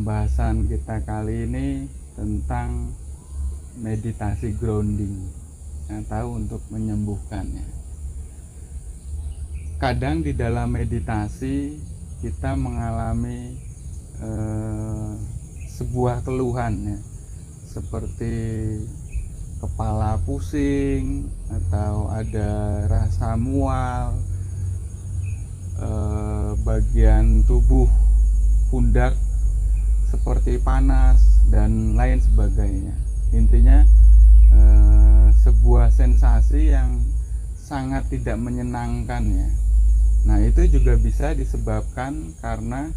Pembahasan kita kali ini tentang meditasi grounding atau untuk menyembuhkannya. Kadang di dalam meditasi kita mengalami sebuah keluhan ya, seperti kepala pusing atau ada rasa mual, bagian tubuh pundak seperti panas dan lain sebagainya. Intinya sebuah sensasi yang sangat tidak menyenangkan ya. Nah, itu juga bisa disebabkan karena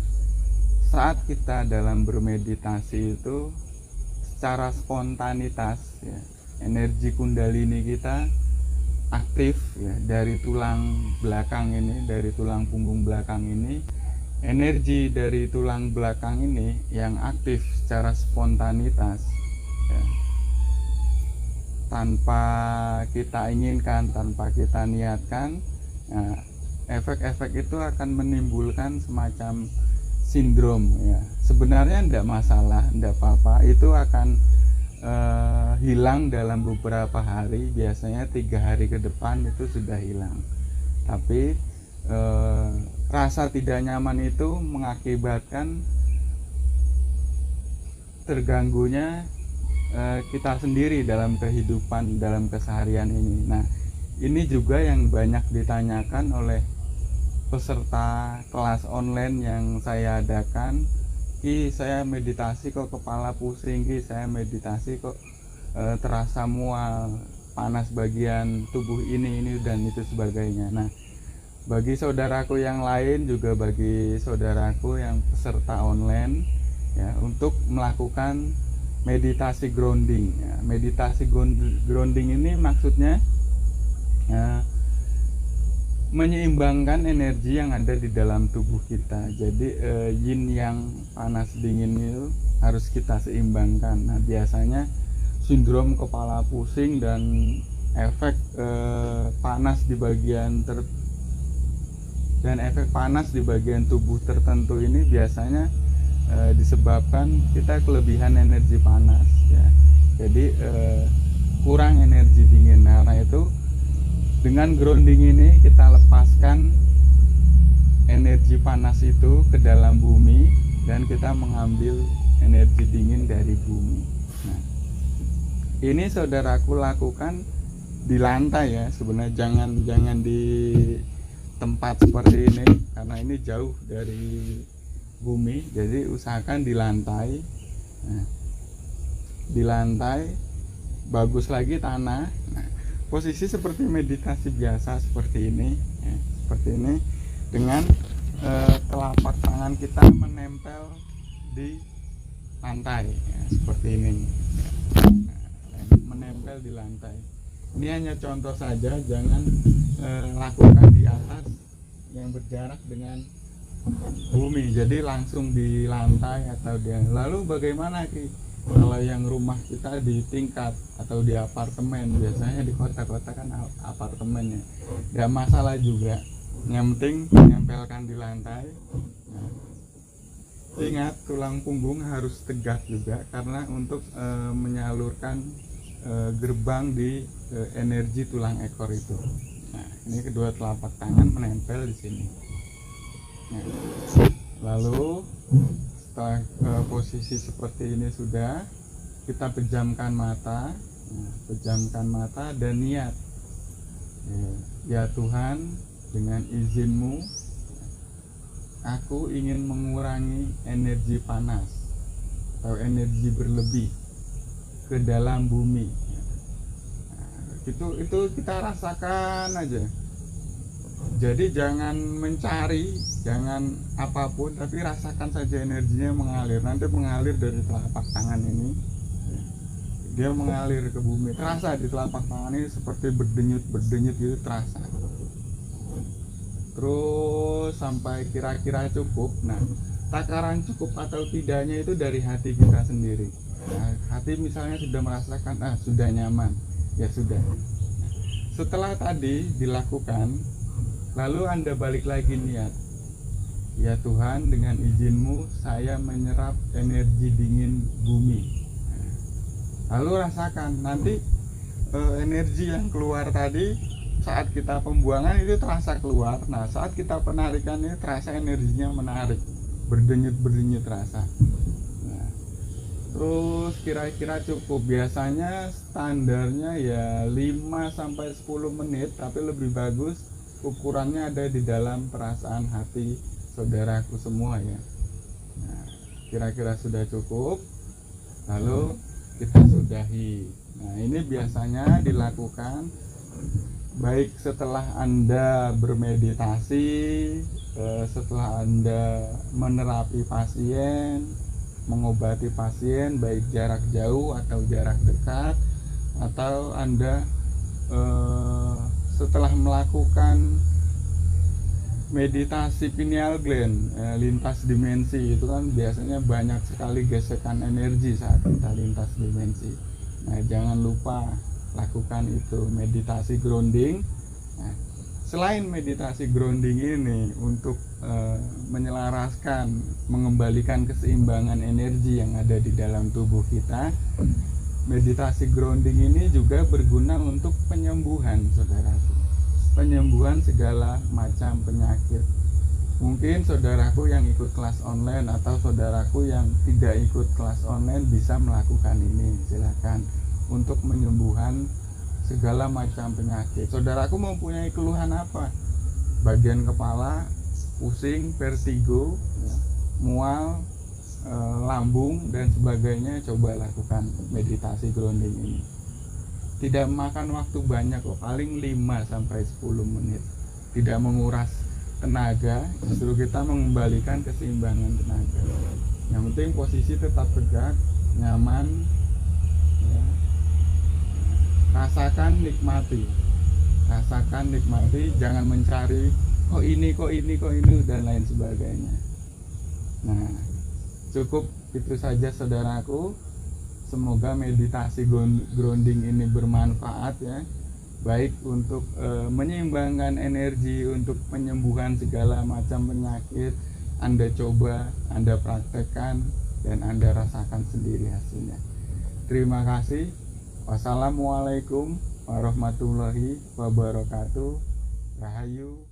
saat kita dalam bermeditasi itu secara spontanitas ya, energi kundalini kita aktif ya, dari tulang belakang ini, dari tulang punggung belakang ini. Energi dari tulang belakang ini yang aktif secara spontanitas ya, tanpa kita inginkan, tanpa kita niatkan. Nah, efek-efek itu akan menimbulkan semacam sindrom ya. Sebenarnya tidak masalah, tidak apa-apa. Itu akan hilang dalam beberapa hari, biasanya 3 hari ke depan itu sudah hilang. Tapi rasa tidak nyaman itu mengakibatkan terganggunya kita sendiri dalam kehidupan, dalam keseharian ini. Nah, ini juga yang banyak ditanyakan oleh peserta kelas online yang saya adakan. Saya meditasi kok kepala pusing, saya meditasi kok terasa mual, panas bagian tubuh ini dan itu sebagainya. Nah, bagi saudaraku yang lain, juga bagi saudaraku yang peserta online ya, untuk melakukan meditasi grounding ya. Meditasi grounding ini maksudnya ya, menyeimbangkan energi yang ada di dalam tubuh kita. Jadi yin yang panas dingin itu harus kita seimbangkan. Nah, biasanya sindrom kepala pusing dan efek panas di bagian bagian tubuh tertentu ini biasanya disebabkan kita kelebihan energi panas ya. Jadi kurang energi dingin. Nah, karena itu dengan grounding ini kita lepaskan energi panas itu ke dalam bumi dan kita mengambil energi dingin dari bumi. Nah, ini saudaraku lakukan di lantai ya. Sebenarnya jangan di tempat seperti ini karena ini jauh dari bumi, jadi usahakan di lantai. Nah, di lantai bagus lagi tanah. Nah, posisi seperti meditasi biasa seperti ini ya, seperti ini dengan telapak tangan kita menempel di lantai ya, seperti ini ya, menempel di lantai. Ini hanya contoh saja, jangan lakukan di atas yang berjarak dengan bumi, jadi langsung di lantai atau di. Lalu bagaimana kalau yang rumah kita di tingkat atau di apartemen? Biasanya di kota-kota kan apartemen ya, nggak masalah juga, yang penting menempelkan di lantai. Nah, ingat tulang punggung harus tegak juga karena untuk menyalurkan gerbang di energi tulang ekor itu. Nah, ini kedua telapak tangan menempel di sini. Nah, lalu setelah posisi seperti ini sudah, kita pejamkan mata. Nah, pejamkan mata dan niat ya Tuhan, dengan izinmu aku ingin mengurangi energi panas atau energi berlebih ke dalam bumi. Nah, itu kita rasakan aja. Jadi jangan mencari, jangan apapun, tapi rasakan saja energinya mengalir. Nanti mengalir dari telapak tangan ini, dia mengalir ke bumi. Terasa di telapak tangan ini seperti berdenyut gitu, terasa. Terus sampai kira-kira cukup. Nah, takaran cukup atau tidaknya itu dari hati kita sendiri. Nah, hati misalnya sudah merasakan sudah nyaman, ya sudah. Setelah tadi dilakukan, lalu Anda balik lagi niat Ya Tuhan, dengan izin-Mu saya menyerap energi dingin bumi. Lalu rasakan nanti energi yang keluar tadi saat kita pembuangan itu terasa keluar. Nah, saat kita penarikan ini terasa energinya menarik, berdenyut-berdenyut rasa. Nah, terus kira-kira cukup, biasanya standarnya ya 5-10 menit, tapi lebih bagus ukurannya ada di dalam perasaan hati saudaraku semua ya. Nah, kira-kira sudah cukup, lalu kita sudahi. Nah, ini biasanya dilakukan baik setelah Anda bermeditasi, setelah Anda menerapi pasien, mengobati pasien baik jarak jauh atau jarak dekat, atau Anda setelah melakukan meditasi pineal gland, lintas dimensi. Itu kan biasanya banyak sekali gesekan energi saat kita lintas dimensi. Nah, jangan lupa lakukan itu meditasi grounding. Nah, selain meditasi grounding ini untuk menyelaraskan, mengembalikan keseimbangan energi yang ada di dalam tubuh kita, meditasi grounding ini juga berguna untuk penyembuhan, saudaraku. Penyembuhan segala macam penyakit. Mungkin saudaraku yang ikut kelas online atau saudaraku yang tidak ikut kelas online bisa melakukan ini. Silakan, untuk penyembuhan segala macam penyakit. Saudaraku mempunyai keluhan apa? Bagian kepala pusing, vertigo, mual, lambung dan sebagainya, coba lakukan meditasi grounding ini. Tidak makan waktu banyak kok, paling 5-10 menit. Tidak menguras tenaga, justru kita mengembalikan keseimbangan tenaga. Yang penting posisi tetap tegak, nyaman ya. Rasakan, nikmati, jangan mencari kok ini dan lain sebagainya. Nah, cukup itu saja saudaraku. Semoga meditasi grounding ini bermanfaat ya, baik untuk menyeimbangkan energi, untuk penyembuhan segala macam penyakit. Anda coba, Anda praktekkan, dan Anda rasakan sendiri hasilnya. Terima kasih. Wassalamualaikum warahmatullahi wabarakatuh. Rahayu.